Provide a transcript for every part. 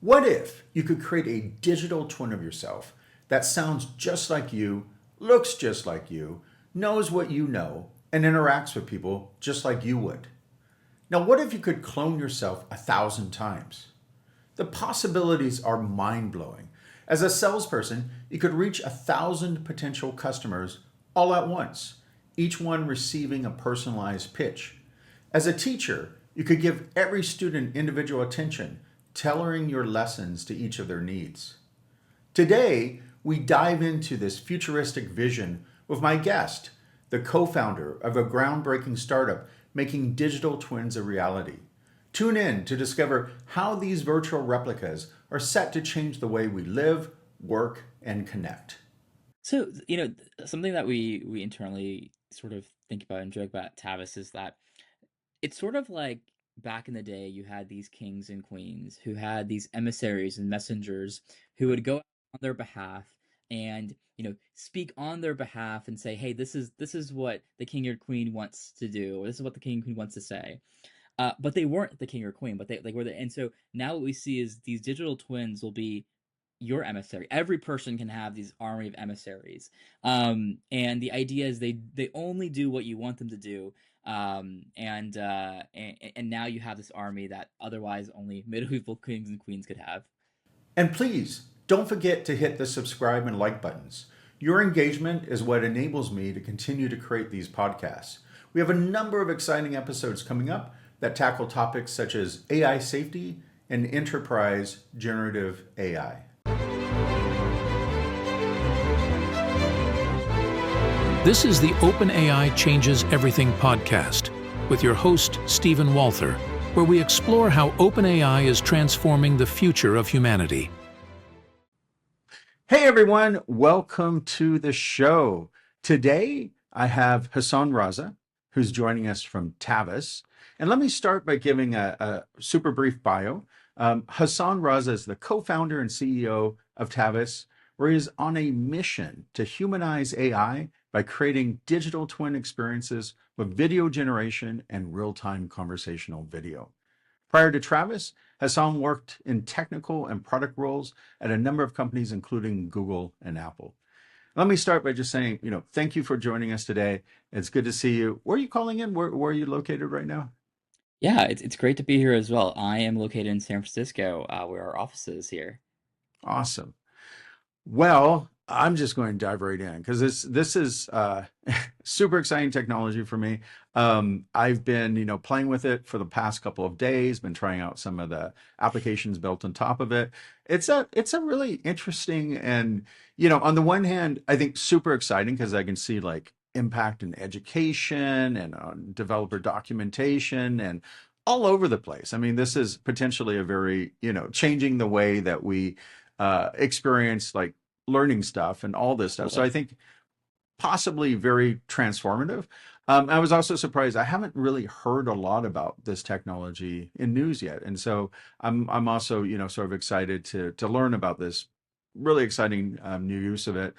What if you could create a digital twin of yourself that sounds just like you, looks just like you, knows what you know, and interacts with people just like you would? Now, what if you could clone yourself 1,000 times? The possibilities are mind blowing. As a salesperson, you could reach 1,000 potential customers all at once, each one receiving a personalized pitch. As a teacher, you could give every student individual attention, tailoring your lessons to each of their needs. Today, we dive into this futuristic vision with my guest, the co founder of a groundbreaking startup making digital twins a reality. Tune in to discover how these virtual replicas are set to change the way we live, work, and connect. So, something that we internally sort of think about and joke about Tavis is that it's sort of like back in the day you had these kings and queens who had these emissaries and messengers who would go out on their behalf and, speak on their behalf and say, "Hey, this is what the king or queen wants to do, or this is what the king and queen wants to say." But they weren't the king or queen, but they were and so now what we see is these digital twins will be your emissary. Every person can have these army of emissaries, and the idea is they only do what you want them to do. And now you have this army that otherwise only medieval kings and queens could have. And please, don't forget to hit the subscribe and like buttons. Your engagement is what enables me to continue to create these podcasts. We have a number of exciting episodes coming up that tackle topics such as AI safety and enterprise generative AI. This is the OpenAI Changes Everything podcast with your host, Stephen Walther, where we explore how OpenAI is transforming the future of humanity. Hey everyone, welcome to the show. Today I have Hassan Raza, who's joining us from Tavis. And let me start by giving a super brief bio. Hassan Raza is the co founder and CEO of Tavis, where he is on a mission to humanize AI by creating digital twin experiences with video generation and real time conversational video. Prior to Travis, Hassan worked in technical and product roles at a number of companies, including Google and Apple. Let me start by just saying, thank you for joining us today. It's good to see you. Where are you calling in? Where are you located right now? Yeah, it's great to be here as well. I am located in San Francisco, where our office is here. Awesome. Well, I'm just going to dive right in because this is super exciting technology for me. I've been playing with it for the past couple of days. Been trying out some of the applications built on top of it. It's a really interesting and on the one hand I think super exciting because I can see like impact in education and on developer documentation and all over the place. I mean, this is potentially a very changing the way that we experience like learning stuff and all this stuff. So I Totally. think possibly very transformative. I was also surprised. I haven't really heard a lot about this technology in news yet, and so I'm also sort of excited to learn about this really exciting new use of it.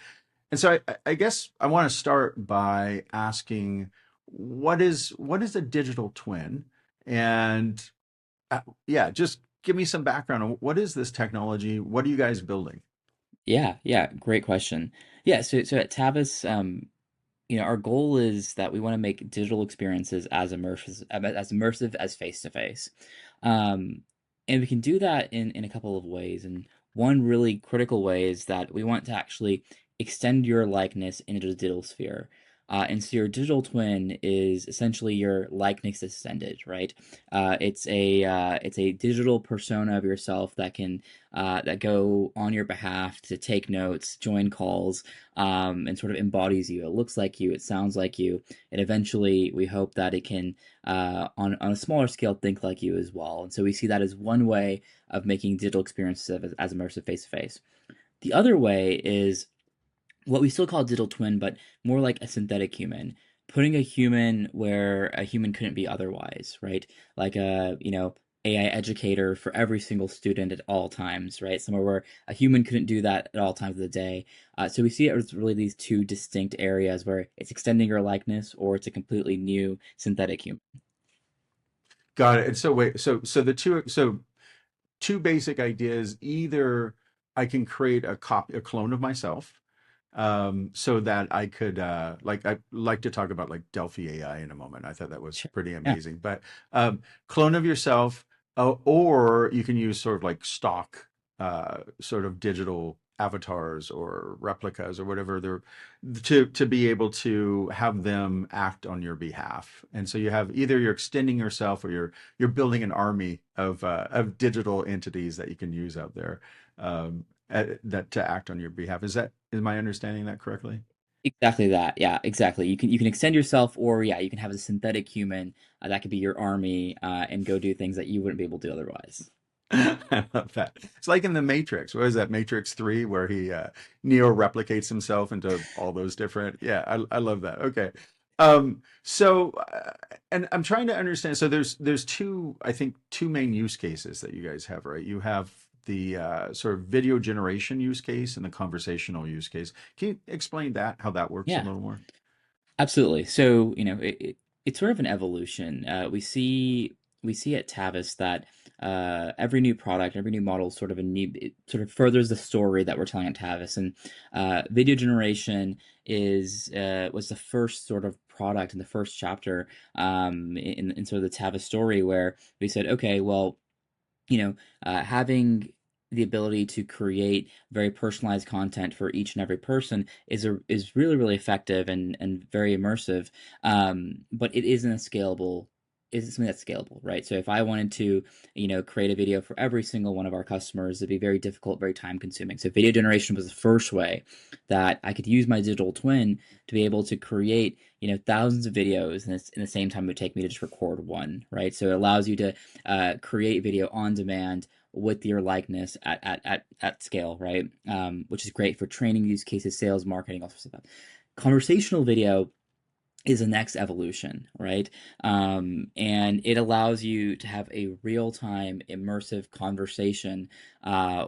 And so I guess I want to start by asking what is a digital twin, and yeah, just give me some background on what is this technology? What are you guys building? Yeah, yeah, great question. Yeah, so at Tavis, our goal is that we want to make digital experiences as immersive as face to face, and we can do that in a couple of ways. And one really critical way is that we want to actually extend your likeness into the digital sphere. And so your digital twin is essentially your likeness extended, right? It's a digital persona of yourself that go on your behalf to take notes, join calls, and sort of embodies you. It looks like you, it sounds like you, and eventually we hope that it can, on a smaller scale, think like you as well. And so we see that as one way of making digital experiences as immersive face to face. The other way is what we still call digital twin, but more like a synthetic human, putting a human where a human couldn't be otherwise, right? Like a, AI educator for every single student at all times, right? Somewhere where a human couldn't do that at all times of the day. So we see it as really these two distinct areas where it's extending your likeness or it's a completely new synthetic human. Got it. And so wait, so the two, so two basic ideas. Either I can create a clone of myself, so that I could, like, I like to talk about like Delphi AI in a moment. I thought that was Sure. pretty Yeah. amazing. But clone of yourself, or you can use sort of like stock, sort of digital avatars or replicas or whatever they're, to be able to have them act on your behalf. And so you have, either you're extending yourself, or you're building an army of digital entities that you can use out there, that to act on your behalf. Is my understanding that correctly? Exactly that. Yeah, exactly. You can extend yourself, or yeah, you can have a synthetic human that could be your army and go do things that you wouldn't be able to do otherwise. I love that. It's like in the Matrix. What is that, Matrix 3, where he Neo replicates himself into all those different. Yeah, I love that. Okay. So, and I'm trying to understand. So there's two, I think, two main use cases that you guys have, right? You have the sort of video generation use case and the conversational use case. Can you explain that, how that works a Yeah. little more? Absolutely. So, it's sort of an evolution. We see at Tavis that every new product, every new model, is sort of a new, it sort of furthers the story that we're telling at Tavis. And video generation is was the first sort of product in the first chapter in sort of the Tavis story, where we said, okay, well, having the ability to create very personalized content for each and every person is really really effective and very immersive. But it isn't a scalable. Is something that's scalable, right? So if I wanted to, create a video for every single one of our customers, it'd be very difficult, very time consuming. So video generation was the first way that I could use my digital twin to be able to create, thousands of videos in the same time it would take me to just record one, right? So it allows you to create video on demand with your likeness at scale, right? Which is great for training use cases, sales, marketing, all sorts of stuff. Conversational video is the next evolution, right? And it allows you to have a real-time immersive conversation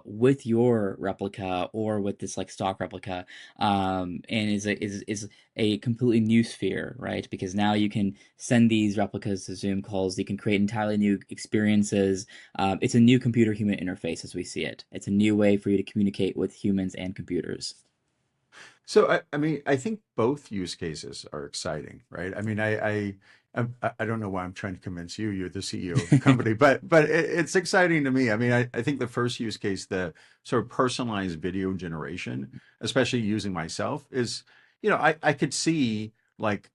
with your replica or with this like stock replica, and is a completely new sphere, right? Because now you can send these replicas to Zoom calls. You can create entirely new experiences. It's a new computer-human interface as we see it. It's a new way for you to communicate with humans and computers. So I mean, I think both use cases are exciting, right? I mean, I don't know why I'm trying to convince you. You're the CEO of the company, but it's exciting to me. I mean, I think the first use case, the sort of personalized video generation, especially using myself, is, I could see, like,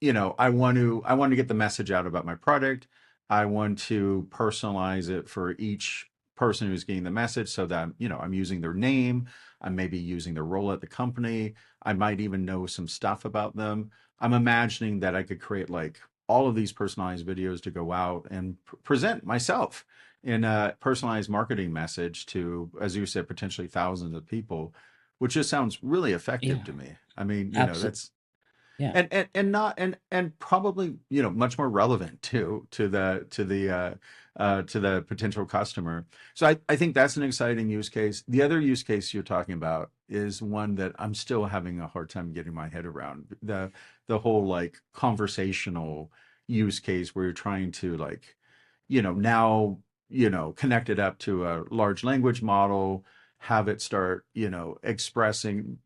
I want to get the message out about my product. I want to personalize it for each person who's getting the message, so that, I'm using their name. I'm maybe using their role at the company. I might even know some stuff about them. I'm imagining that I could create like all of these personalized videos to go out and present myself in a personalized marketing message to, as you said, potentially thousands of people, which just sounds really effective Yeah, to me. I mean, absolutely. that's, Yeah, and not, and probably, much more relevant to the potential customer. So I think that's an exciting use case. The other use case you're talking about is one that I'm still having a hard time getting my head around. The whole like conversational use case, where you're trying to, like, now, connect it up to a large language model, have it start, expressing.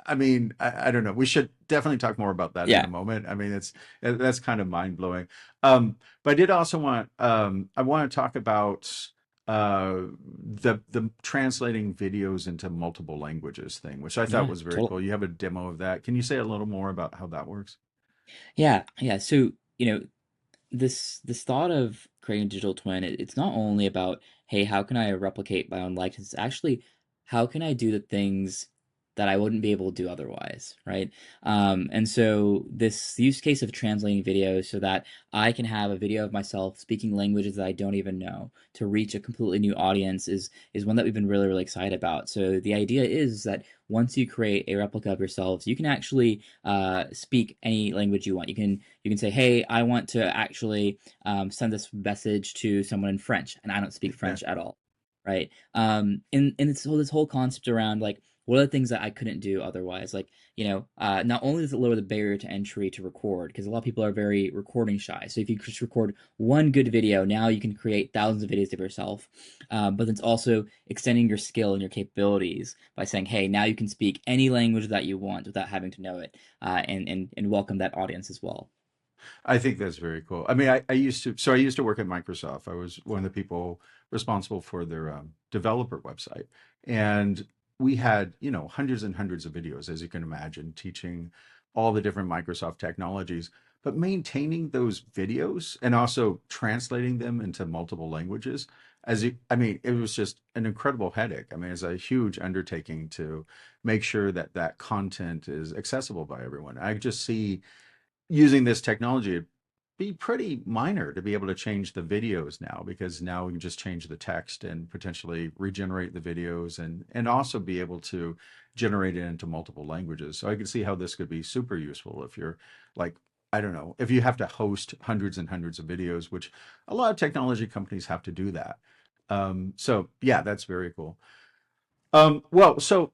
I mean, I don't know. We should definitely talk more about that in yeah, a moment. I mean, that's kind of mind blowing. But I did also I want to talk about the translating videos into multiple languages thing, which I thought yeah, was very totally. cool. You have a demo of that. Can you say a little more about how that works? Yeah, yeah. So, this thought of creating a digital twin, it's not only about, hey, how can I replicate my own likeness? It's actually, how can I do the things that I wouldn't be able to do otherwise, right? And so this use case of translating videos so that I can have a video of myself speaking languages that I don't even know to reach a completely new audience is one that we've been really really excited about. So the idea is that once you create a replica of yourselves, you can actually speak any language you want. You can say, hey, I want to actually send this message to someone in French, and I don't speak Yeah. French at all, right? And it's this whole concept around like what are the things that I couldn't do otherwise? Like, not only does it lower the barrier to entry to record, because a lot of people are very recording shy. So if you just record one good video, now you can create thousands of videos of yourself. But it's also extending your skill and your capabilities by saying, hey, now you can speak any language that you want without having to know it, and welcome that audience as well. I think that's very cool. I mean, I used to work at Microsoft. I was one of the people responsible for their developer website. And we had, hundreds and hundreds of videos, as you can imagine, teaching all the different Microsoft technologies, but maintaining those videos and also translating them into multiple languages. I mean, it was just an incredible headache. I mean, it's a huge undertaking to make sure that that content is accessible by everyone. I just see using this technology, it'd be pretty minor to be able to change the videos now, because now we can just change the text and potentially regenerate the videos and also be able to generate it into multiple languages. So I can see how this could be super useful if you're like, I don't know, if you have to host hundreds and hundreds of videos, which a lot of technology companies have to do that. So yeah, that's very cool. So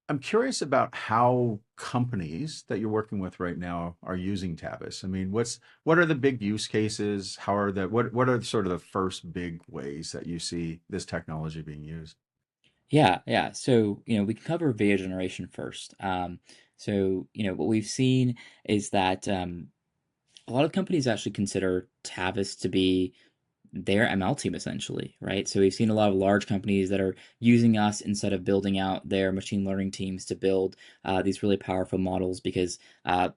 I'm curious about how companies that you're working with right now are using Tavis. I mean, what are the big use cases? What are sort of the first big ways that you see this technology being used? Yeah, yeah. So, we can cover video generation first. So, what we've seen is that a lot of companies actually consider Tavis to be their ML team essentially, right? So we've seen a lot of large companies that are using us instead of building out their machine learning teams to build these really powerful models because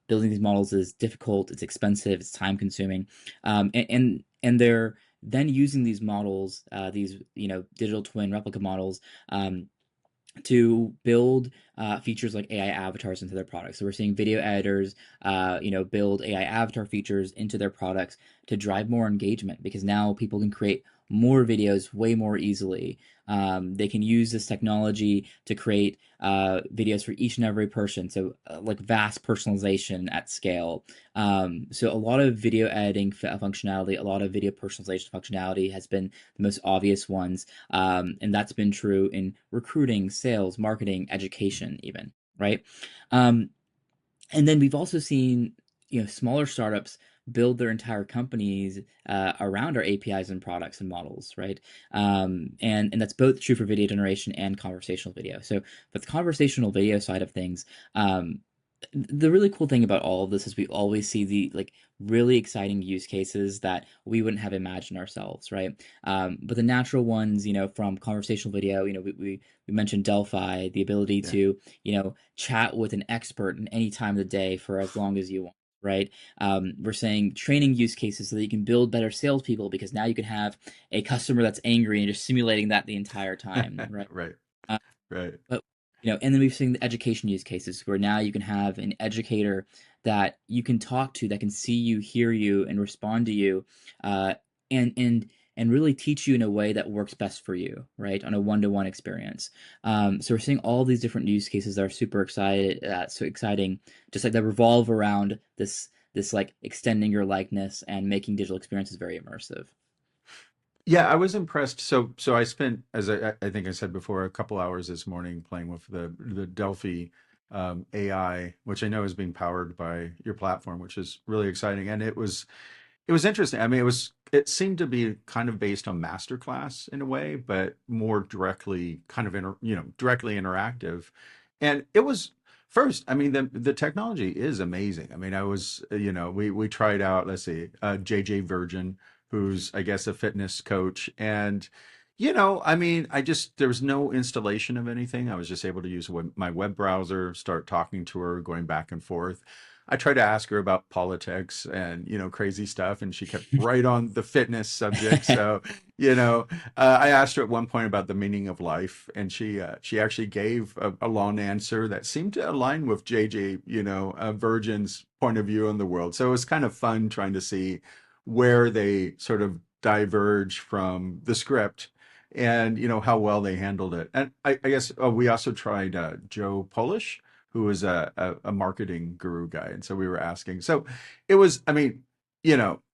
building these models is difficult, it's expensive, it's time consuming, and they're then using these models, these digital twin replica models. To build features like AI avatars into their products. So we're seeing video editors, build AI avatar features into their products to drive more engagement because now people can create more videos way more easily. They can use this technology to create videos for each and every person. So like vast personalization at scale. So a lot of video editing functionality, a lot of video personalization functionality has been the most obvious ones, and that's been true in recruiting, sales, marketing, education, even, right? Um, and then we've also seen, smaller startups build their entire companies around our APIs and products and models, right? And that's both true for video generation and conversational video. So for the conversational video side of things, the really cool thing about all of this is we always see the like really exciting use cases that we wouldn't have imagined ourselves, right? But the natural ones, from conversational video, we mentioned Delphi, the ability Yeah. to, chat with an expert in any time of the day for as long as you want. Right. We're saying training use cases so that you can build better salespeople because now you can have a customer that's angry and just simulating that the entire time. Right. Right. Uh, Right. but and then we've seen the education use cases where now you can have an educator that you can talk to that can see you, hear you, and respond to you, uh, and really teach you in a way that works best for you, right? On a one-to-one experience. So we're seeing all these different use cases that are so exciting, just like that revolve around this like extending your likeness and making digital experiences very immersive. Yeah, I was impressed. So I spent, as I think I said before, a couple hours this morning playing with the Delphi AI, which I know is being powered by your platform, which is really exciting. And it was interesting. I mean, it seemed to be kind of based on masterclass in a way, but more directly kind of directly interactive. And it was first, I mean, the technology is amazing. I mean, we tried out, let's see, JJ Virgin, who's I guess a fitness coach. And I mean, there was no installation of anything. I was just able to use my web browser, start talking to her, going back and forth. I tried to ask her about politics and crazy stuff, and she kept right on the fitness subject. So I asked her at one point about the meaning of life, and she actually gave a long answer that seemed to align with JJ, Virgin's point of view on the world. So it was kind of fun trying to see where they sort of diverge from the script and how well they handled it. And I guess we also tried Joe Polish, who was a marketing guru guy. And so we were asking. So it was, I mean,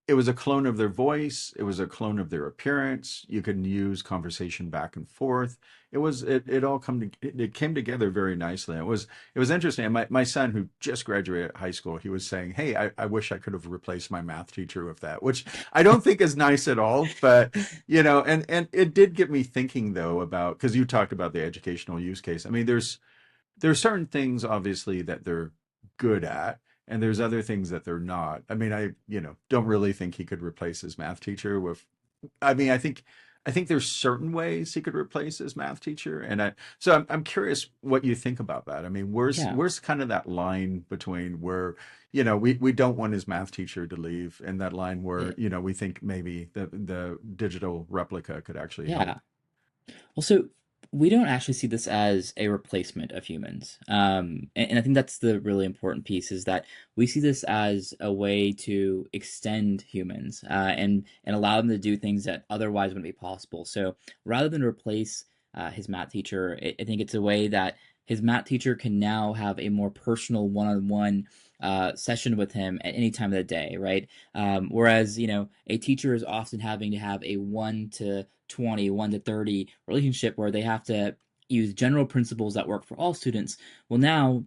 it was a clone of their voice. It was a clone of their appearance. You could use conversation back and forth. It all it came together very nicely. It was interesting. And my son, who just graduated high school, he was saying, "Hey, I wish I could have replaced my math teacher with that," which I don't think is nice at all. But and it did get me thinking though about, because you talked about the educational use case. I mean, there's certain things obviously that they're good at, and there's other things that they're not. I mean, I don't really think he could replace his math teacher with. I mean, I think there's certain ways he could replace his math teacher, and I'm curious what you think about that. I mean, Yeah. where's kind of that line between where we don't want his math teacher to leave, and that line where Yeah. we think maybe the digital replica could actually help. Yeah. Well, so we don't actually see this as a replacement of humans. And I think that's the really important piece is that we see this as a way to extend humans and allow them to do things that otherwise wouldn't be possible. So rather than replace his math teacher, I think it's a way that his math teacher can now have a more personal one-on-one session with him at any time of the day, right? Whereas, a teacher is often having to have a 1 to 20, 1 to 30 relationship where they have to use general principles that work for all students. Well, now,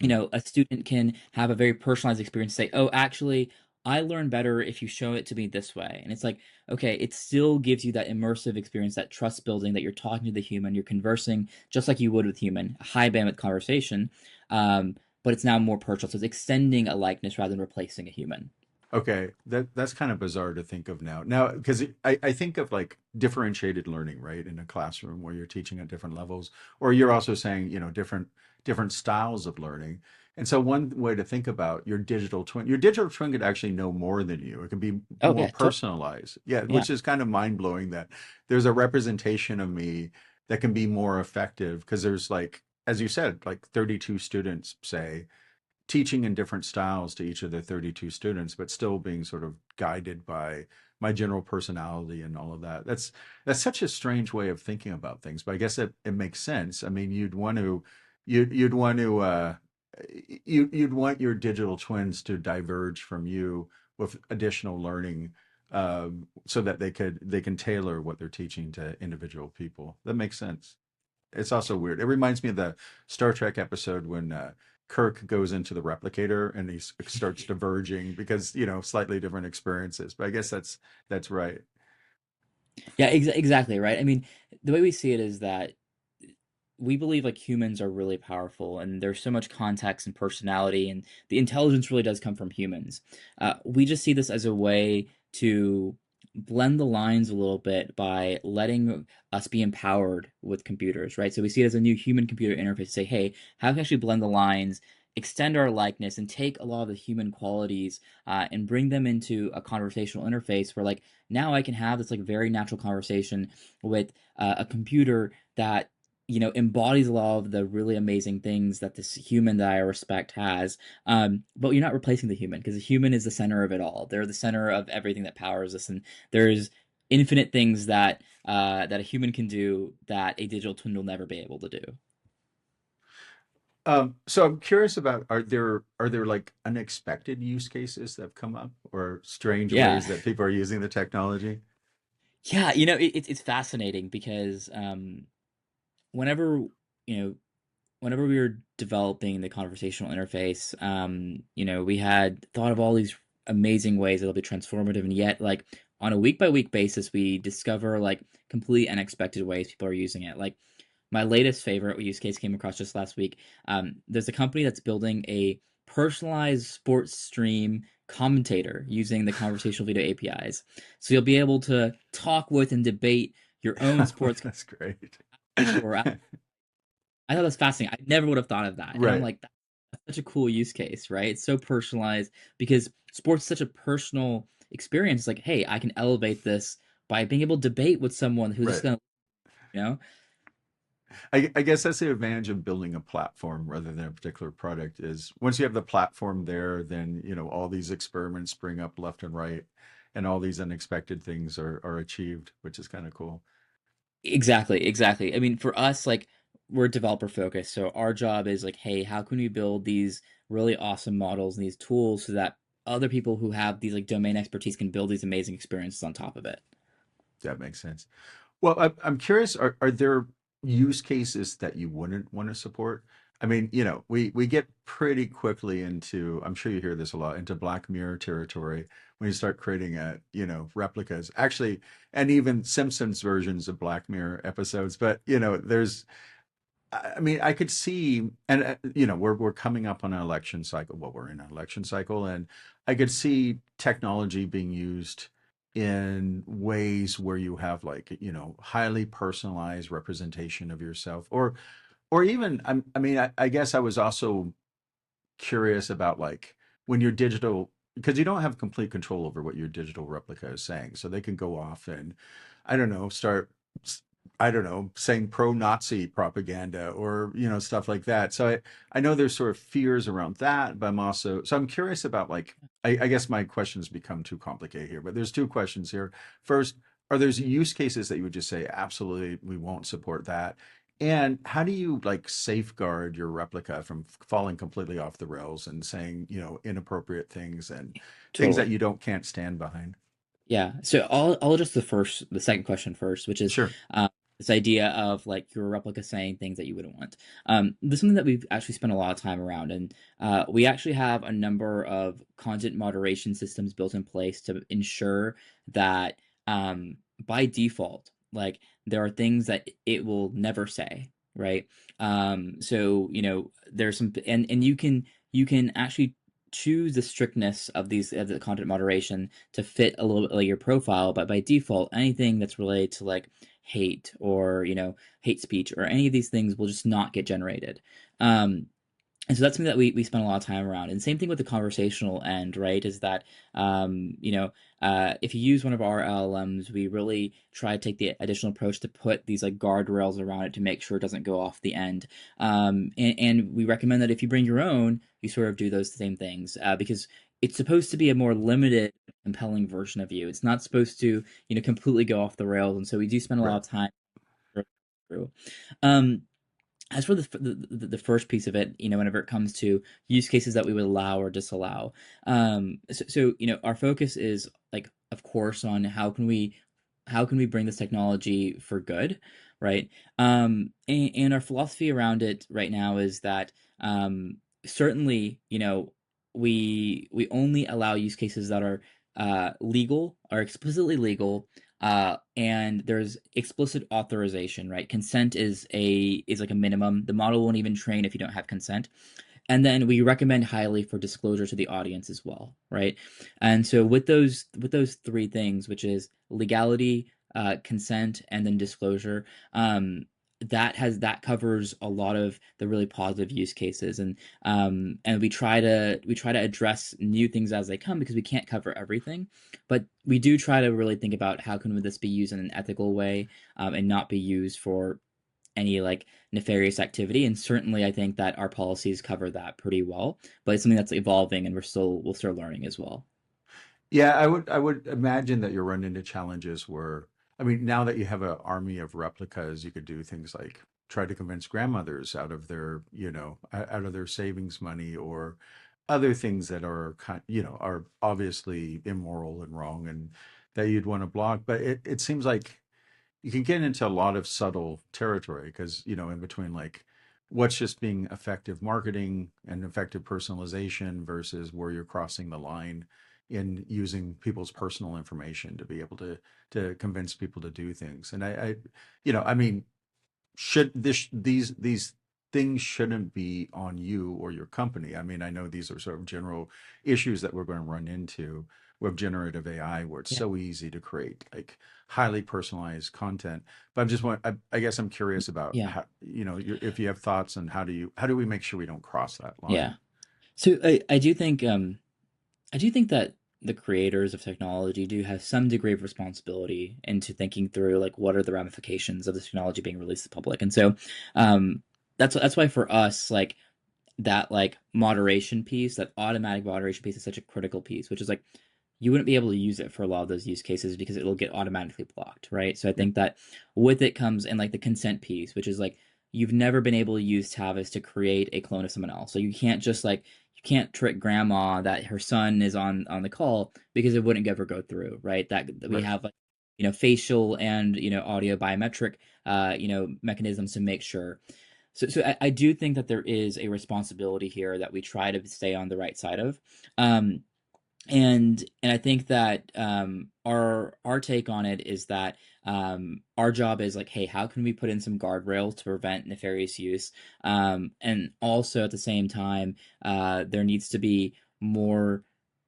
a student can have a very personalized experience, say, oh, actually, I learn better if you show it to me this way. And it's like, okay, it still gives you that immersive experience, that trust building, that you're talking to the human, you're conversing just like you would with human, a high bandwidth conversation. Um, but it's now more personal. So it's extending a likeness rather than replacing a human. Okay, that's kind of bizarre to think of now. Now, because I think of like differentiated learning, right, in a classroom where you're teaching at different levels, or you're also saying, different styles of learning. And so one way to think about your digital twin could actually know more than you. It can be Oh, more yeah. personalized. Yeah, Yeah. which is kind of mind-blowing that there's a representation of me that can be more effective, because there's, like, as you said, like 32 students, say, teaching in different styles to each of the 32 students, but still being sort of guided by my general personality and all of that. That's such a strange way of thinking about things, but I guess it makes sense. I mean, you'd want to you'd want your digital twins to diverge from you with additional learning, so that they can tailor what they're teaching to individual people. That makes sense. It's also weird. It reminds me of the Star Trek episode when Kirk goes into the replicator and starts diverging because slightly different experiences. But I guess that's right. Yeah, exactly, right? I mean, the way we see it is that we believe like humans are really powerful and there's so much context and personality and the intelligence really does come from humans. We just see this as a way to blend the lines a little bit by letting us be empowered with computers, right? So we see it as a new human computer interface to say, hey, how can we actually blend the lines, extend our likeness, and take a lot of the human qualities and bring them into a conversational interface where like now I can have this like very natural conversation with a computer that embodies a lot of the really amazing things that this human that I respect has. But you're not replacing the human because the human is the center of it all. They're the center of everything that powers us, and there's infinite things that a human can do that a digital twin will never be able to do. So I'm curious about, are there like unexpected use cases that have come up, or strange Yeah, ways that people are using the technology? yeah. It's fascinating because whenever you know whenever we were developing the conversational interface, we had thought of all these amazing ways that'll be transformative, and yet, like, on a week by week basis, we discover like completely unexpected ways people are using it. Like, my latest favorite use case came across just last week. There's a company that's building a personalized sports stream commentator using the conversational video APIs. So you'll be able to talk with and debate your own sports That's great. or I thought that's fascinating. I never would have thought of that. And I'm Right. like, that's such a cool use case, right? It's so personalized because sports is such a personal experience. It's like, hey, I can elevate this by being able to debate with someone who's just Right. gonna, you know? I guess that's the advantage of building a platform rather than a particular product, is once you have the platform there, then all these experiments spring up left and right, and all these unexpected things are achieved, which is kind of cool. Exactly, exactly. I mean, for us, like, we're developer focused, so our job is like, hey, how can we build these really awesome models and these tools so that other people who have these like domain expertise can build these amazing experiences on top of it. That makes sense. Well, I'm curious, are there use cases that you wouldn't want to support? I mean, we get pretty quickly into, I'm sure you hear this a lot, into Black Mirror territory when you start creating replicas. Actually, and even Simpsons versions of Black Mirror episodes. But, I mean, I could see, and we're coming up on an election cycle. Well, we're in an election cycle, and I could see technology being used in ways where you have like highly personalized representation of yourself, or even I mean, I guess I was also curious about like when your digital, because you don't have complete control over what your digital replica is saying, so they can go off and I don't know start I don't know saying pro-Nazi propaganda or stuff like that. So I know there's sort of fears around that, but I'm curious about like I guess my questions become too complicated here, but there's two questions here. First, are there use cases that you would just say absolutely we won't support that, and how do you like safeguard your replica from falling completely off the rails and saying, inappropriate things and things that Totally. you don't can't stand behind? Yeah. So I'll address the second question first, which is Sure. this idea of like your replica saying things that you wouldn't want. This is something that we've actually spent a lot of time around, and we actually have a number of content moderation systems built in place to ensure that by default, like there are things that it will never say, right? So there's some, and you can actually choose the strictness of these of the content moderation to fit a little bit like your profile, but by default anything that's related to like hate or hate speech or any of these things will just not get generated. And so that's something that we spend a lot of time around. And same thing with the conversational end, right? Is that if you use one of our LLMs, we really try to take the additional approach to put these like guardrails around it to make sure it doesn't go off the end. And we recommend that if you bring your own, you sort of do those same things because it's supposed to be a more limited, compelling version of you. It's not supposed to completely go off the rails. And so we do spend a lot Right. of time through. Um, as for the first piece of it, whenever it comes to use cases that we would allow or disallow, our focus is like, of course, on how can we bring this technology for good, right? And our philosophy around it right now is that certainly, we only allow use cases that are legal, are explicitly legal, and there's explicit authorization, right? Consent is like a minimum. The model won't even train if you don't have consent. And then we recommend highly for disclosure to the audience as well, right? And so with those three things, which is legality, consent, and then disclosure, that covers a lot of the really positive use cases, and we try to address new things as they come because we can't cover everything, but we do try to really think about how can this be used in an ethical way, and not be used for any like nefarious activity. And certainly I think that our policies cover that pretty well, but it's something that's evolving and we'll still learning as well. Yeah, I would imagine that you'll run into challenges where, I mean, now that you have an army of replicas, you could do things like try to convince grandmothers out of their, out of their savings money or other things that are are obviously immoral and wrong and that you'd want to block. But it seems like you can get into a lot of subtle territory because in between like what's just being effective marketing and effective personalization versus where you're crossing the line in using people's personal information to be able to convince people to do things. And I mean, should these things shouldn't be on you or your company. I mean, I know these are sort of general issues that we're going to run into with generative AI, where it's Yeah. so easy to create like highly personalized content. But I guess I'm curious about Yeah. how, if you have thoughts on how do we make sure we don't cross that Yeah. line? So I do think that the creators of technology do have some degree of responsibility into thinking through like what are the ramifications of this technology being released to the public. And so um that's why for us like that like moderation piece, that automatic moderation piece is such a critical piece, which is like you wouldn't be able to use it for a lot of those use cases because it'll get automatically blocked, right? So I Yeah. think that with it comes and like the consent piece, which is like you've never been able to use Tavis to create a clone of someone else. So you can't just like you can't trick grandma that her son is on the call because it wouldn't ever go through, right? That we Right. have like facial and audio biometric mechanisms to make sure. So I do think that there is a responsibility here that we try to stay on the right side of. Um, and I think that our take on it is that our job is like, hey, how can we put in some guardrails to prevent nefarious use? And also at the same time, there needs to be more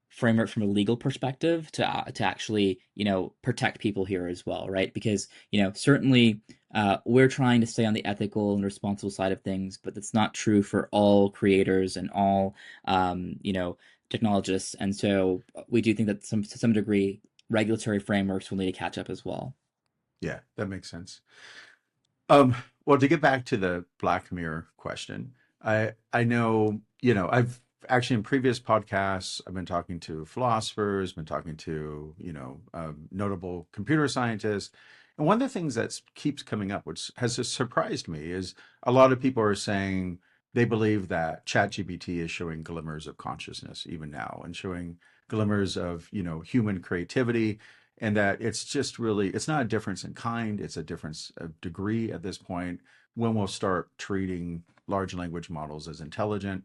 framework from a legal perspective to actually protect people here as well, right? Because certainly we're trying to stay on the ethical and responsible side of things, but that's not true for all creators and all technologists, and so we do think that to some degree regulatory frameworks will need to catch up as well. Yeah, that makes sense. Um, well, to get back to the Black Mirror question, I know, I've actually in previous podcasts, I've been talking to philosophers, been talking to, notable computer scientists. And one of the things that keeps coming up, which has just surprised me, is a lot of people are saying they believe that ChatGPT is showing glimmers of consciousness even now and showing glimmers of, human creativity, and that it's just really, it's not a difference in kind, it's a difference of degree at this point when we'll start treating large language models as intelligent.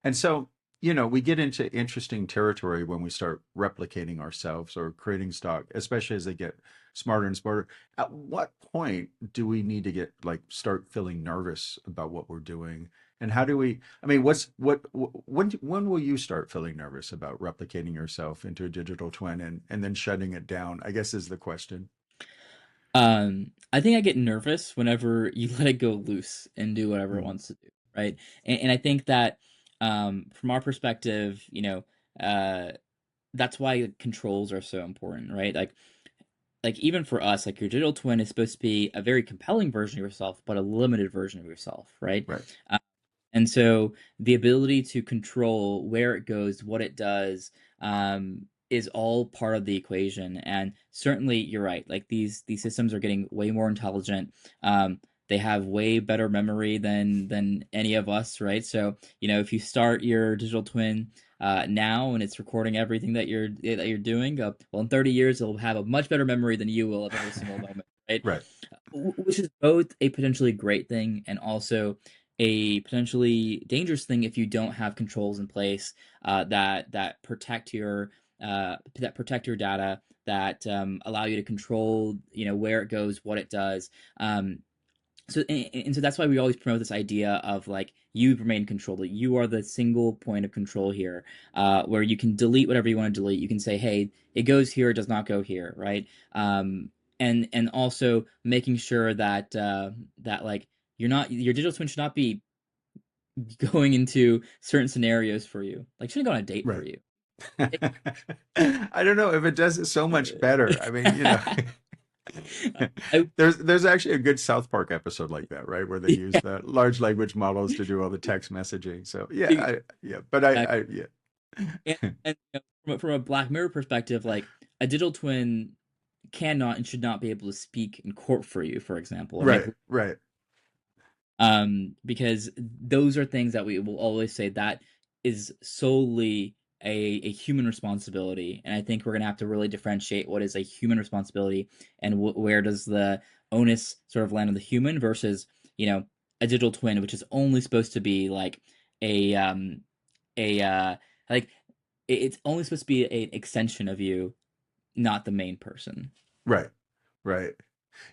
And so, we get into interesting territory when we start replicating ourselves or creating stock, especially as they get smarter and smarter. At what point do we need to get like start feeling nervous about what we're doing? And how do we, I mean, when will you start feeling nervous about replicating yourself into a digital twin and then shutting it down, I guess is the question. I think I get nervous whenever you let it go loose and do whatever it Mm, wants to do, right? And I think that from our perspective, that's why controls are so important, right? Like even for us, like your digital twin is supposed to be a very compelling version of yourself, but a limited version of yourself, right? right. And so the ability to control where it goes, what it does, is all part of the equation. And certainly, you're right. Like these systems are getting way more intelligent. They have way better memory than any of us, right? So if you start your digital twin now and it's recording everything that you're doing, well, in 30 years it'll have a much better memory than you will of every single moment, right? Right. Which is both a potentially great thing and also a potentially dangerous thing if you don't have controls in place that protect your data, that allow you to control where it goes, what it does. So that's why we always promote this idea of like you remain in control, that you are the single point of control here, where you can delete whatever you want to delete. You can say, hey, it goes here, it does not go here, right? And also making sure that that like your digital twin should not be going into certain scenarios for you. Like shouldn't go on a date for Right. you. I don't know if it does it so much better. I mean, I, there's actually a good South Park episode like that, right? Where they use the large language models to do all the text messaging. So yeah, but yeah. And, yeah. and from a Black Mirror perspective, like a digital twin cannot and should not be able to speak in court for you, for example, or make Right, right, because those are things that we will always say that is solely a human responsibility, and I think we're gonna have to really differentiate what is a human responsibility and where does the onus sort of land on the human versus a digital twin, which is only supposed to be like a a like it's only supposed to be an extension of you, not the main person. right, right.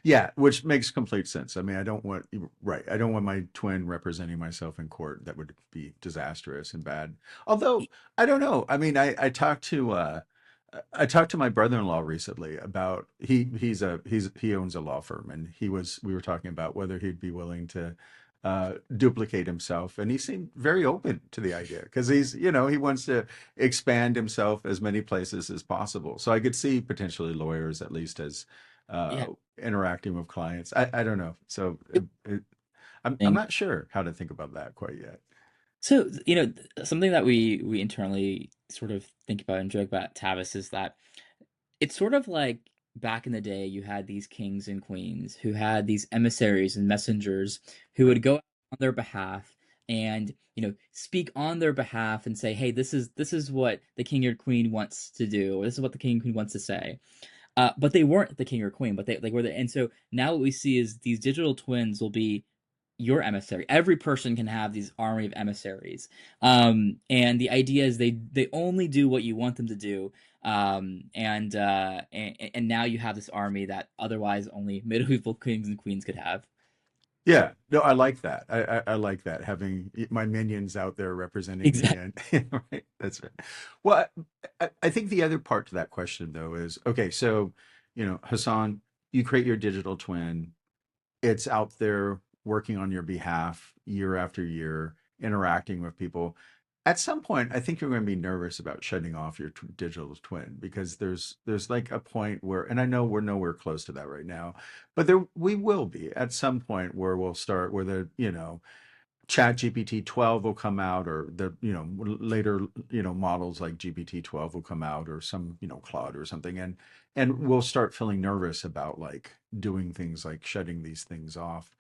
Yeah, which makes complete sense. I mean, I don't want, right. I don't want my twin representing myself in court. That would be disastrous and bad. Although, I don't know. I mean, I talked to my brother-in-law recently about he owns a law firm, and we were talking about whether he'd be willing to duplicate himself, and he seemed very open to the idea because he wants to expand himself as many places as possible. So I could see potentially lawyers at least as uh, Yeah. interacting with clients. I don't know. So I'm not sure how to think about that quite yet. So, something that we internally sort of think about and joke about Tavis is that it's sort of like back in the day you had these kings and queens who had these emissaries and messengers who Right. would go out on their behalf and speak on their behalf and say, hey, this is what the king or queen wants to do, or this is what the king or queen wants to say. But they weren't the king or queen, but they like were the. And so now what we see is these digital twins will be your emissary. Every person can have these army of emissaries. And the idea is they only do what you want them to do. And now you have this army that otherwise only medieval kings and queens could have. Yeah, no, I like that. I like that, having my minions out there representing me, Exactly. and right, that's right. Well, I think the other part to that question though is, okay, so Hassan, you create your digital twin, it's out there working on your behalf year after year, interacting with people. At some point, I think you're going to be nervous about shutting off your digital twin, because there's like a point where, and I know we're nowhere close to that right now, but there we will be at some point where we'll start where the Chat GPT 12 will come out, or the later models like GPT 12 will come out, or some Claude or something, and we'll start feeling nervous about like doing things like shutting these things off.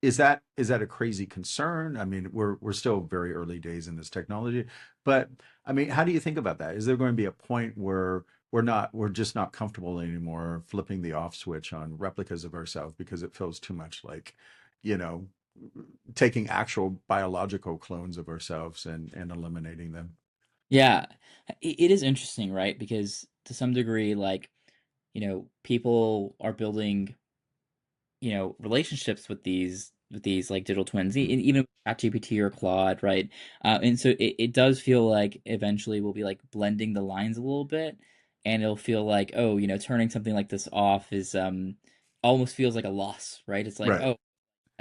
Is that a crazy concern? I mean, we're still very early days in this technology, but I mean, how do you think about that? Is there going to be a point where we're just not comfortable anymore flipping the off switch on replicas of ourselves because it feels too much like, you know, taking actual biological clones of ourselves and eliminating them? Yeah, it is interesting, right? Because to some degree, like, people are building, relationships with these like digital twins, even with ChatGPT or Claude, right? And so it does feel like eventually we'll be like blending the lines a little bit, and it'll feel like, oh, turning something like this off is almost feels like a loss, right? It's like, Right.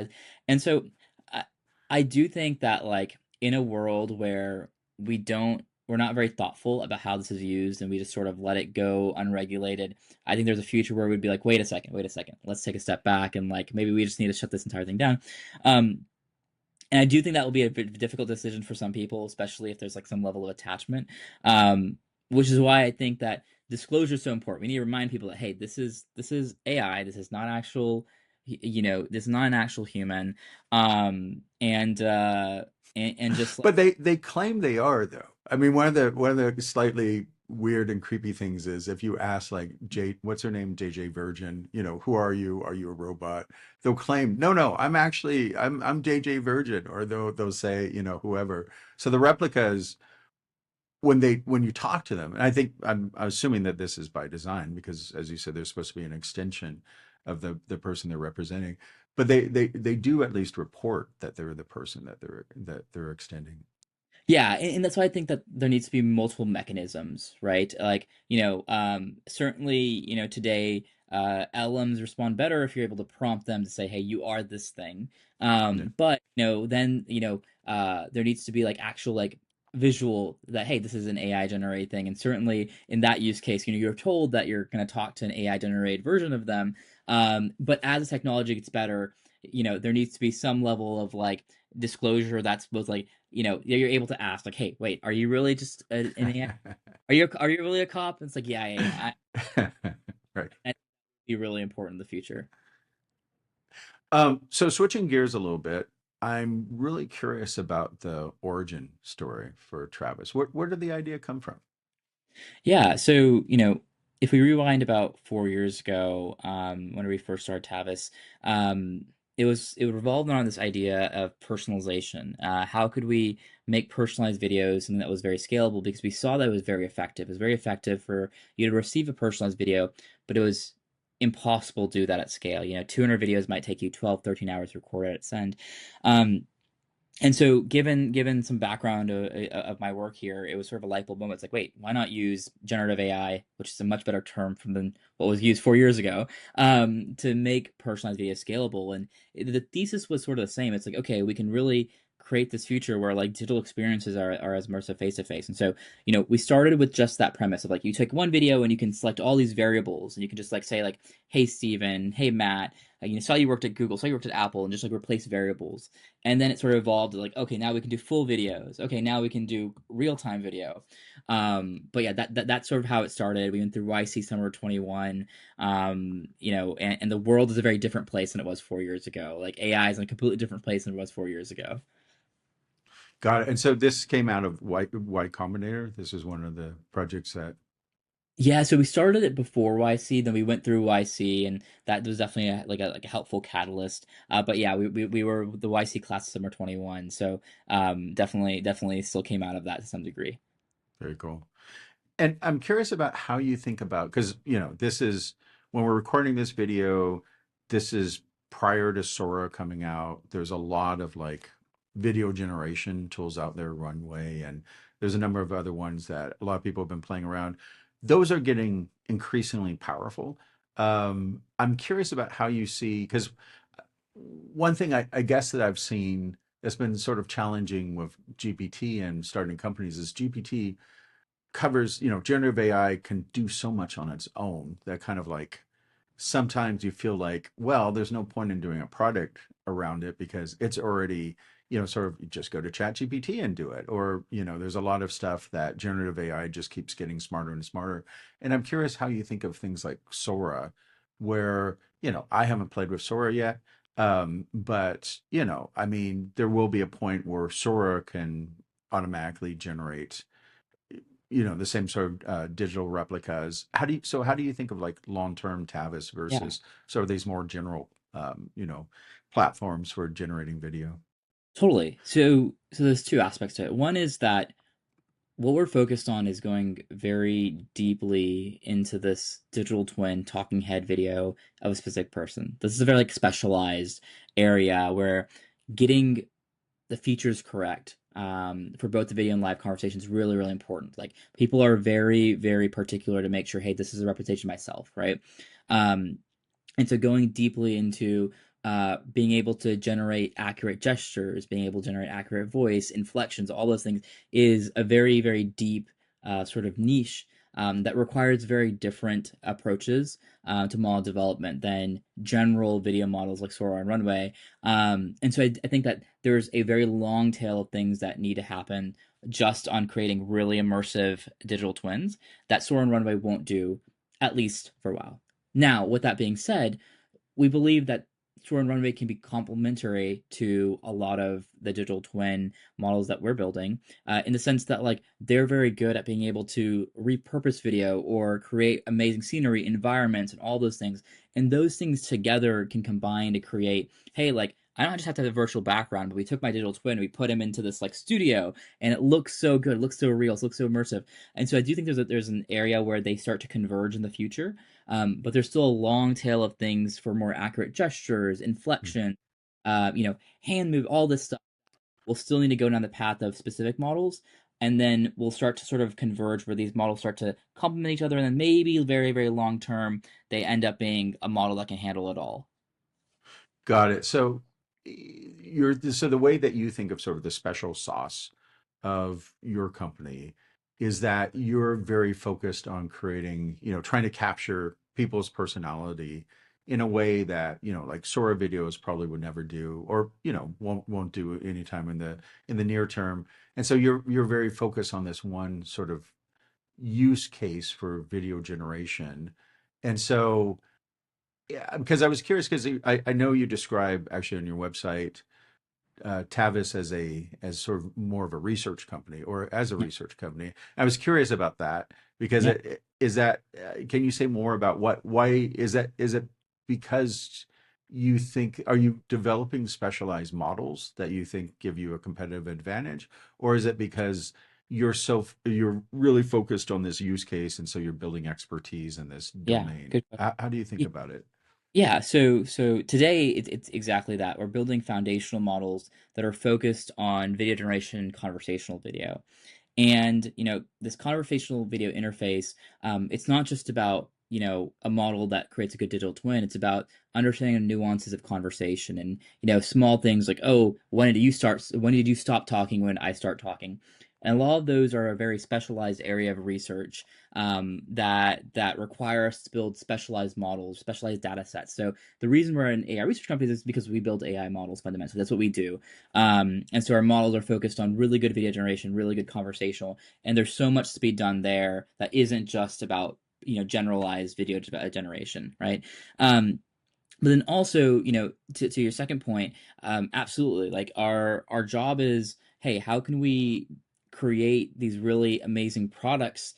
oh, and so I, I do think that like in a world where we're not very thoughtful about how this is used and we just sort of let it go unregulated, I think there's a future where we'd be like, wait a second, let's take a step back and like maybe we just need to shut this entire thing down. Um, and I do think that will be a difficult decision for some people, especially if there's like some level of attachment. Um, which is why I think that disclosure is so important. We need to remind people that, hey, this is AI. This is not actual. This is not an actual human. And just like But they claim they are, though. I mean, one of the slightly weird and creepy things is if you ask like what's her name, JJ Virgin, who are you? Are you a robot? They'll claim, no, I'm JJ Virgin, or they'll say, whoever. So the replicas, when you talk to them, and I'm assuming that this is by design, because as you said, they're supposed to be an extension of the person they're representing, but they do at least report that they're the person that they're extending. Yeah, and that's why I think that there needs to be multiple mechanisms, right? Like, certainly, today, LMs respond better if you're able to prompt them to say, "Hey, you are this thing." Yeah. But then there needs to be like actual like visual that, hey, this is an AI generated thing, and certainly in that use case, you're told that you're going to talk to an AI generated version of them. But as the technology gets better, there needs to be some level of like disclosure that's both like you're able to ask like, hey, wait, are you really just an AI? Are you really a cop? And it's like, yeah, Right. that'd be really important in the future. So switching gears a little bit, I'm really curious about the origin story for Travis. Where did the idea come from? Yeah, so if we rewind about 4 years ago, when we first started Tavis, it revolved around this idea of personalization. How could we make personalized videos and that was very scalable, because we saw that it was very effective. It was very effective for you to receive a personalized video, but it was impossible to do that at scale. 200 videos might take you 12, 13 hours to record at send. Um, and so, given some background of my work here, it was sort of a light bulb moment. It's like, wait, why not use generative AI, which is a much better term from than what was used 4 years ago, to make personalized video scalable? And the thesis was sort of the same. It's like, okay, we can really create this future where like digital experiences are as immersive face to face. And so, we started with just that premise of like, you take one video and you can select all these variables, and you can just like say like, hey Steven, hey Matt, saw you worked at Google, saw you worked at Apple, and just like replace variables. And then it sort of evolved to like, okay, now we can do full videos. Okay, now we can do real time video. But yeah, that's sort of how it started. We went through YC Summer 21. And the world is a very different place than it was 4 years ago. Like AI is in a completely different place than it was 4 years ago. Got it. And so this came out of Y Combinator. This is one of the projects that. Yeah, so we started it before YC, then we went through YC, and that was definitely like a helpful catalyst. But yeah, we were the YC class of summer 21, so definitely still came out of that to some degree. Very cool. And I'm curious about how you think about, because, this is when we're recording this video, this is prior to Sora coming out. There's a lot of like video generation tools out there, Runway, and there's a number of other ones that a lot of people have been playing around. Those are getting increasingly powerful. I'm curious about how you see, because one thing I guess that I've seen that's been sort of challenging with GPT and starting companies is GPT covers, generative AI can do so much on its own that kind of like sometimes you feel like, well, there's no point in doing a product around it because it's already, sort of you just go to ChatGPT and do it. Or, there's a lot of stuff that generative AI just keeps getting smarter and smarter. And I'm curious how you think of things like Sora, where, I haven't played with Sora yet. But, I mean, there will be a point where Sora can automatically generate the same sort of digital replicas. How do you think of like long-term Tavis Yeah, versus sort of these more general platforms for generating video? totally. So there's two aspects to it. One is that what we're focused on is going very deeply into this digital twin talking head video of a specific person. This is a very like specialized area where getting the features correct for both the video and live conversation is really, really important. Like people are very, very particular to make sure, hey, this is a representation of myself, right? Um, and so going deeply into being able to generate accurate gestures, being able to generate accurate voice, inflections, all those things is a very, very deep sort of niche that requires very different approaches to model development than general video models like Sora and Runway. And so I think that there's a very long tail of things that need to happen just on creating really immersive digital twins that Sora and Runway won't do, at least for a while. Now, with that being said, we believe that Sora and Runway can be complementary to a lot of the digital twin models that we're building, in the sense that like they're very good at being able to repurpose video or create amazing scenery, environments, and all those things. And those things together can combine to create, hey, like I don't just have to have a virtual background, but we took my digital twin, and we put him into this like studio, and it looks so good, it looks so real, it looks so immersive. And so I do think there's an area where they start to converge in the future, but there's still a long tail of things for more accurate gestures, inflection, hand move, all this stuff. We'll still need to go down the path of specific models, and then we'll start to sort of converge where these models start to complement each other, and then maybe very, very long term, they end up being a model that can handle it all. Got it. So the way that you think of sort of the special sauce of your company is that you're very focused on creating, trying to capture people's personality in a way that, like Sora videos probably would never do, or, won't do anytime in the near term. And so you're very focused on this one sort of use case for video generation. And so, yeah, because I was curious because I know you describe actually on your website Tavis as sort of more of a research company or as a Yeah, research company. I was curious about that because yeah, is that can you say more about why is it because you think are you developing specialized models that you think give you a competitive advantage, or is it because you're really focused on this use case and so you're building expertise in this yeah. domain? Good question. How do you think about it? Yeah, so today it's exactly that. We're building foundational models that are focused on video generation, conversational video. And, this conversational video interface, it's not just about, a model that creates a good digital twin. It's about understanding the nuances of conversation and, small things like, oh, when did you stop talking when I start talking? And a lot of those are a very specialized area of research that require us to build specialized models, specialized data sets. So the reason we're an AI research company is because we build AI models fundamentally. That's what we do. And so our models are focused on really good video generation, really good conversational, and there's so much to be done there that isn't just about generalized video generation, right? But then also, to your second point, absolutely, like our job is hey, how can we create these really amazing products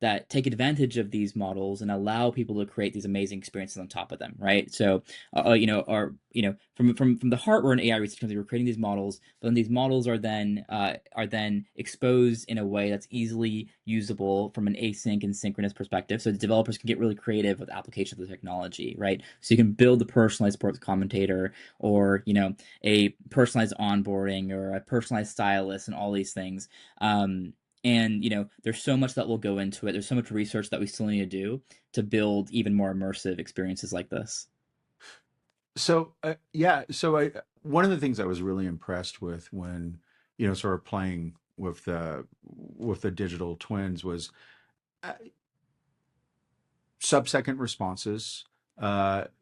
that take advantage of these models and allow people to create these amazing experiences on top of them, right? So, from the heart, we're an AI research company. We're creating these models, but then these models are then exposed in a way that's easily usable from an async and synchronous perspective. So the developers can get really creative with application of the technology, right? So you can build a personalized sports commentator, or a personalized onboarding, or a personalized stylist, and all these things. And there's so much that will go into it. There's so much research that we still need to do to build even more immersive experiences like this. So yeah, so I one of the things I was really impressed with when sort of playing with the digital twins was uh, sub-second responses.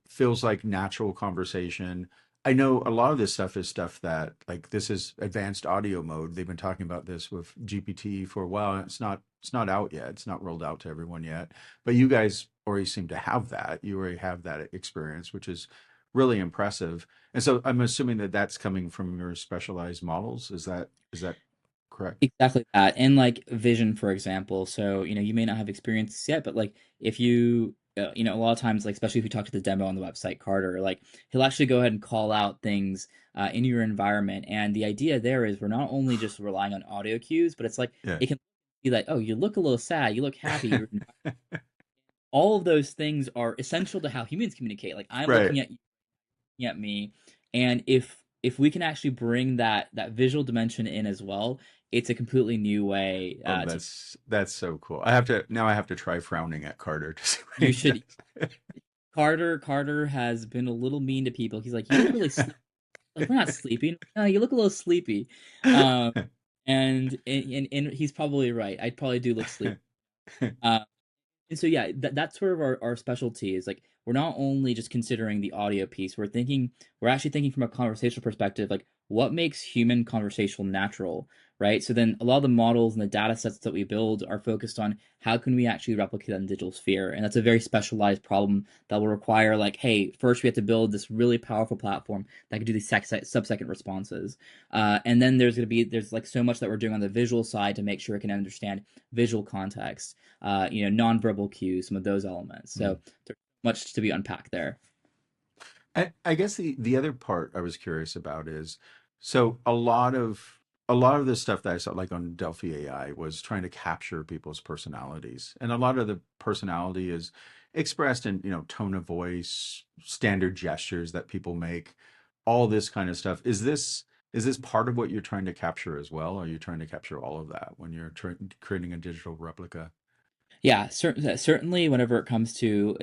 Feels like natural conversation. I know a lot of this stuff is stuff that, like, this is advanced audio mode. They've been talking about this with GPT for a while. And it's not out yet. It's not rolled out to everyone yet. But you guys already seem to have that. You already have that experience, which is really impressive. And so I'm assuming that that's coming from your specialized models. Is that correct? Exactly that. And like vision, for example. So, you may not have experience yet, but like if you, a lot of times, like especially if you talk to the demo on the website, Carter, like he'll actually go ahead and call out things in your environment. And the idea there is we're not only just relying on audio cues, but it's like Yeah. it can be like, oh, you look a little sad, you look happy. All of those things are essential to how humans communicate. Like I'm Right. looking at you, looking at me, and if we can actually bring that visual dimension in as well, it's a completely new way Oh, to. that's so cool. I have to try frowning at Carter to see what You he should. does. Carter has been a little mean to people. He's like, you look really sleepy. Like, we're not sleeping. No, you look a little sleepy. Um, and he's probably right. I probably do look sleepy. Um, And so yeah, that's sort of our specialty is like we're not only just considering the audio piece, we're actually thinking from a conversational perspective, like what makes human conversation natural, right? So then a lot of the models and the data sets that we build are focused on how can we actually replicate that in digital sphere. And that's a very specialized problem that will require like, hey, first we have to build this really powerful platform that can do these sub-second responses. And then there's like so much that we're doing on the visual side to make sure it can understand visual context, nonverbal cues, some of those elements. Hmm. So there's much to be unpacked there. I guess the other part I was curious about is, so a lot of the stuff that I saw like on Delphi AI was trying to capture people's personalities, and a lot of the personality is expressed in tone of voice, standard gestures that people make, all this kind of stuff. Is this part of what you're trying to capture as well? Or are you trying to capture all of that when you're creating a digital replica? Yeah, certainly whenever it comes to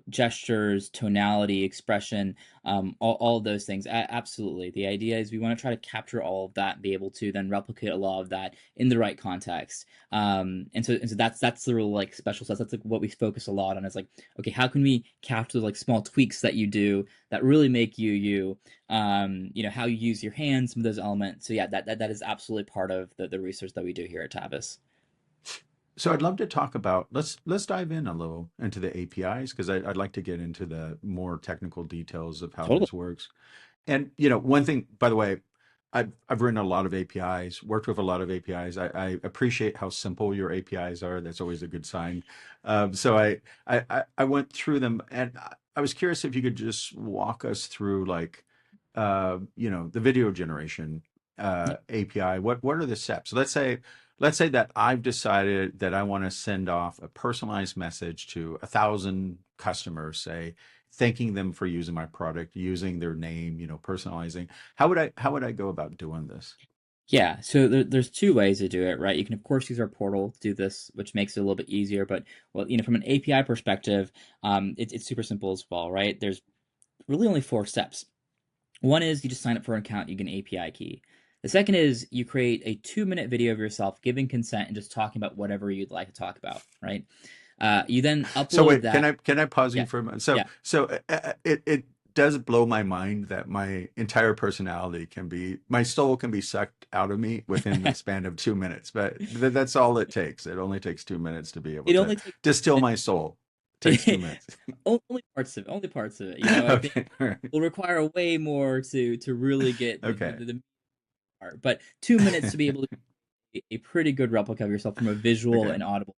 gestures, tonality, expression, all of those things, absolutely. The idea is we want to try to capture all of that and be able to then replicate a lot of that in the right context. And so that's the real like special stuff. That's like what we focus a lot on. Is like, okay, how can we capture like small tweaks that you do that really make you you? How you use your hands, some of those elements. So yeah, that is absolutely part of the research that we do here at Tavis. So I'd love to talk about, let's dive in a little into the APIs, because I'd like to get into the more technical details of how Totally. this works. And one thing, by the way, I've written a lot of APIs, worked with a lot of APIs. I appreciate how simple your APIs are. That's always a good sign. So I went through them, and I was curious if you could just walk us through, like, the video generation API. What are the steps? So let's say that I've decided that I want to send off a personalized message to 1,000 customers, say, thanking them for using my product, using their name, personalizing. How would I go about doing this? Yeah, so there's two ways to do it, right? You can of course use our portal to do this, which makes it a little bit easier. But well, from an API perspective, it's super simple as well, right? There's really only four steps. One is you just sign up for an account, you get an API key. The second is you create a 2-minute video of yourself giving consent and just talking about whatever you'd like to talk about, right? You then So upload wait, can that. I pause you Yeah, for a moment? yeah. It does blow my mind that my entire personality my soul can be sucked out of me within the span of 2 minutes. But that's all it takes. It only takes 2 minutes to be able It to only takes distill my soul. It takes 2 minutes. only parts of it. Only parts of it. I think Okay. All right. will require way more to really get Okay. the part, but 2 minutes to be able to create a pretty good replica of yourself from a visual Okay. and audible,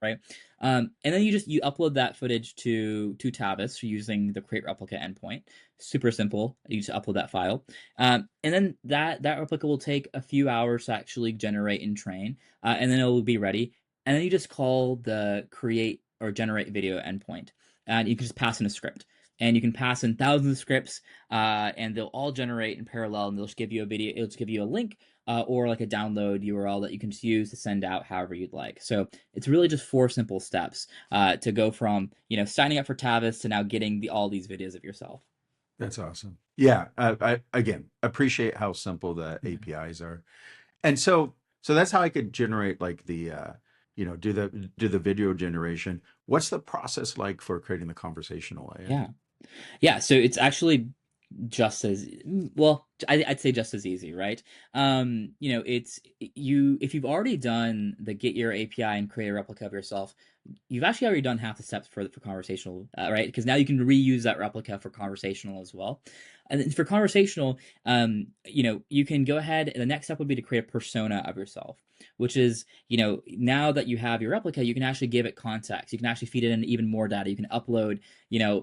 right? And then you upload that footage to Tavis using the create replica endpoint. Super simple. You just upload that file, and then that replica will take a few hours to actually generate and train, and then it will be ready. And then you just call the create or generate video endpoint, and you can just pass in a script. And you can pass in thousands of scripts, and they'll all generate in parallel, and they'll just give you a video. It'll just give you a link, or like a download URL that you can just use to send out however you'd like. So it's really just four simple steps to go from signing up for Tavis to now getting all these videos of yourself. That's awesome. Yeah, I again appreciate how simple the Yeah. APIs are, and so that's how I could generate like the do the video generation. What's the process like for creating the conversational AI? Yeah. Yeah, so it's actually just as well, I'd say just as easy, right? It's you if you've already done the get your API and create a replica of yourself, you've actually already done half the steps for conversational, right? Because now you can reuse that replica for conversational as well. And then for conversational, you can go ahead, and the next step would be to create a persona of yourself, which is, now that you have your replica, you can actually give it context. You can actually feed it in even more data. You can upload,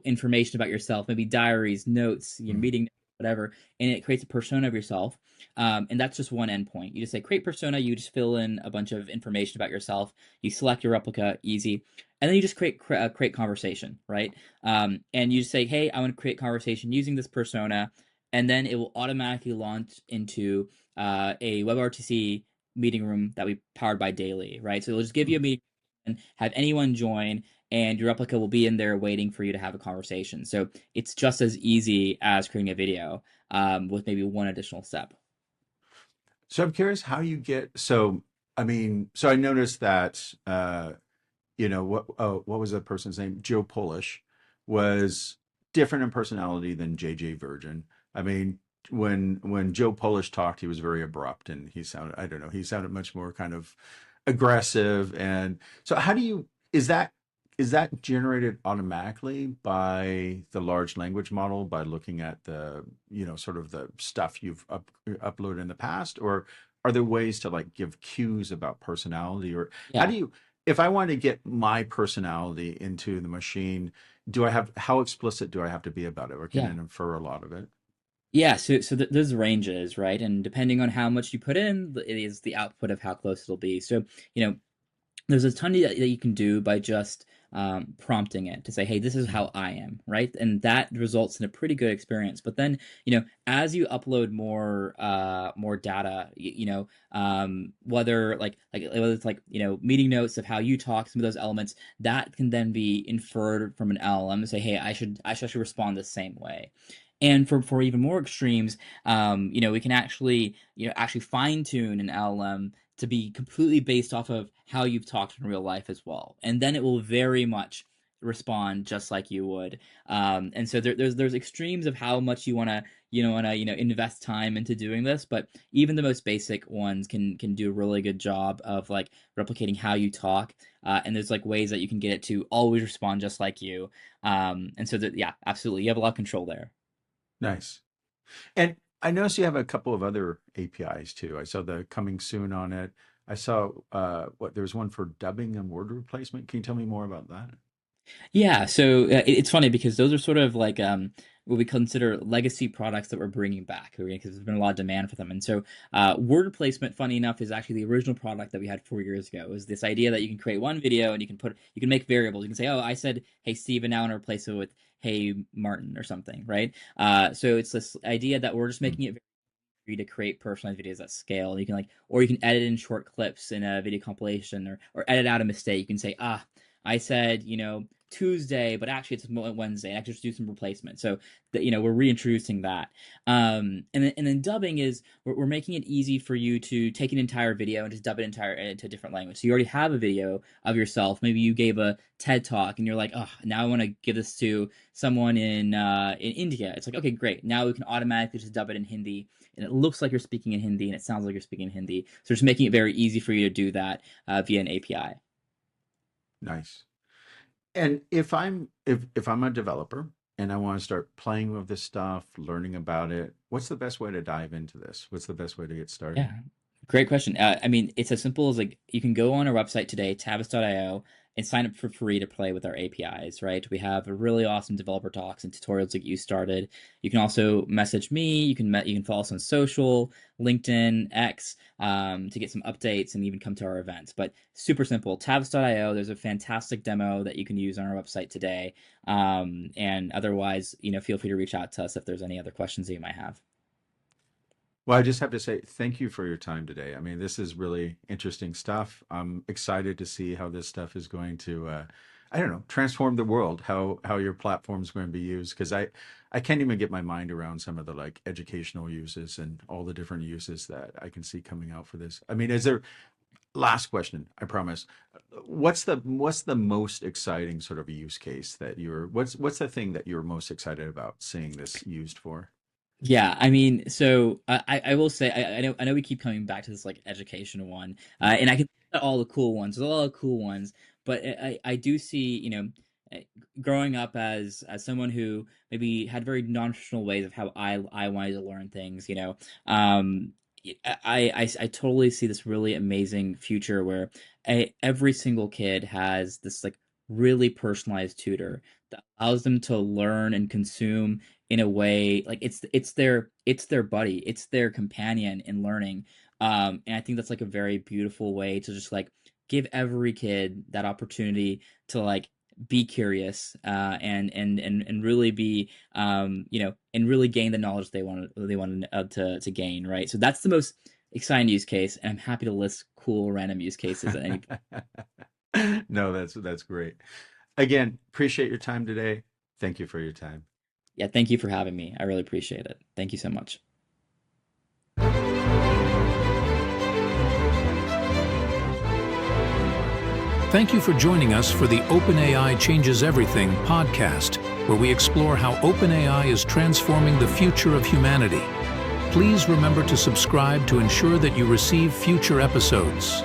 information about yourself, maybe diaries, notes, Mm. meeting, whatever, and it creates a persona of yourself. And that's just one endpoint. You just say create persona. You just fill in a bunch of information about yourself. You select your replica, easy, and then you just create conversation, right? And you just say, hey, I want to create conversation using this persona, and then it will automatically launch into a WebRTC meeting room that we powered by Daily, right? So it'll just give you a meeting and have anyone join, and your replica will be in there waiting for you to have a conversation. So it's just as easy as creating a video, with maybe one additional step. So I'm curious how you get. So I mean, so I noticed that what was that person's name? Joe Polish was different in personality than JJ Virgin. I mean, when Joe Polish talked, he was very abrupt and he sounded, I don't know, he sounded much more kind of aggressive. And so how do you is that generated automatically by the large language model by looking at the, sort of the stuff you've uploaded in the past, or are there ways to like give cues about personality, or how Yeah. do you, if I want to get my personality into the machine, do I have, how explicit do I have to be about it, or can Yeah. it infer a lot of it? Yeah, so there's ranges, right? And depending on how much you put in, it is the output of how close it'll be. So, you know, there's a ton that you can do by just prompting it to say, "Hey, this is Mm. how I am," right? And that results in a pretty good experience. But then, as you upload more data, whether whether it's like meeting notes of how you talk, some of those elements that can then be inferred from an LLM and say, "Hey, I should actually respond the same way." And for even more extremes, we can actually fine tune an LLM to be completely based off of how you've talked in real life as well, and then it will very much respond just like you would. And so there's extremes of how much you want to invest time into doing this, but even the most basic ones can do a really good job of like replicating how you talk. And there's like ways that you can get it to always respond just like you. And so that, yeah, absolutely, you have a lot of control there. Nice. And I noticed you have a couple of other APIs too. I saw the coming soon on it. I saw there's one for dubbing and word replacement. Can you tell me more about that? Yeah, so it's funny because those are sort of like what we consider legacy products that we're bringing back because there's been a lot of demand for them. And so word replacement, funny enough, is actually the original product that we had 4 years ago. It was this idea that you can create one video and you can make variables. You can say, oh, I said, hey, Steve, and now I want to replace it with, hey, Martin or something, right? So it's this idea that we're just Mm. making it for you to create personalized videos at scale. You can or you can edit in short clips in a video compilation, or edit out a mistake. You can say, I said, Tuesday, but actually it's Wednesday. And I can just do some replacement. So that, we're reintroducing that. And then dubbing is we're making it easy for you to take an entire video and just dub it into a different language. So you already have a video of yourself. Maybe you gave a TED talk and you're like, oh, now I want to give this to someone in India. It's like, okay, great. Now we can automatically just dub it in Hindi, and it looks like you're speaking in Hindi and it sounds like you're speaking in Hindi. So just making it very easy for you to do that via an API. Nice. And if I'm a developer and I want to start playing with this stuff, learning about it, what's the best way to dive into this? What's the best way to get started? Yeah, great question. I mean, it's as simple as like you can go on our website today, tavis.io, and sign up for free to play with our APIs, right? We have a really awesome developer talks and tutorials to get you started. You can also message me. You can follow us on social, LinkedIn, X, to get some updates and even come to our events. But super simple, tavis.io. There's a fantastic demo that you can use on our website today. And otherwise, feel free to reach out to us if there's any other questions that you might have. Well, I just have to say thank you for your time today. I mean, this is really interesting stuff. I'm excited to see how this stuff is going to, I don't know, transform the world. How your platform is going to be used, because I can't even get my mind around some of the like educational uses and all the different uses that I can see coming out for this. I mean, is there? Last question, I promise. What's the most exciting sort of use case that what's the thing that you're most excited about seeing this used for? Yeah, I mean, so I will say I know we keep coming back to this like educational one, and I can think of all the cool ones. There's a lot of cool ones, but I do see uh, growing up as someone who maybe had very non-traditional ways of how I wanted to learn things. I totally see this really amazing future where every single kid has this like really personalized tutor that allows them to learn and consume in a way like it's their buddy, it's their companion in learning. And I think that's like a very beautiful way to just like give every kid that opportunity to like be curious, and really be and really gain the knowledge they want to gain, right? So that's the most exciting use case, and I'm happy to list cool random use cases at any. No, that's great. Again, appreciate your time today. Thank you for your time. Yeah, thank you for having me. I really appreciate it. Thank you so much. Thank you for joining us for the OpenAI Changes Everything podcast, where we explore how OpenAI is transforming the future of humanity. Please remember to subscribe to ensure that you receive future episodes.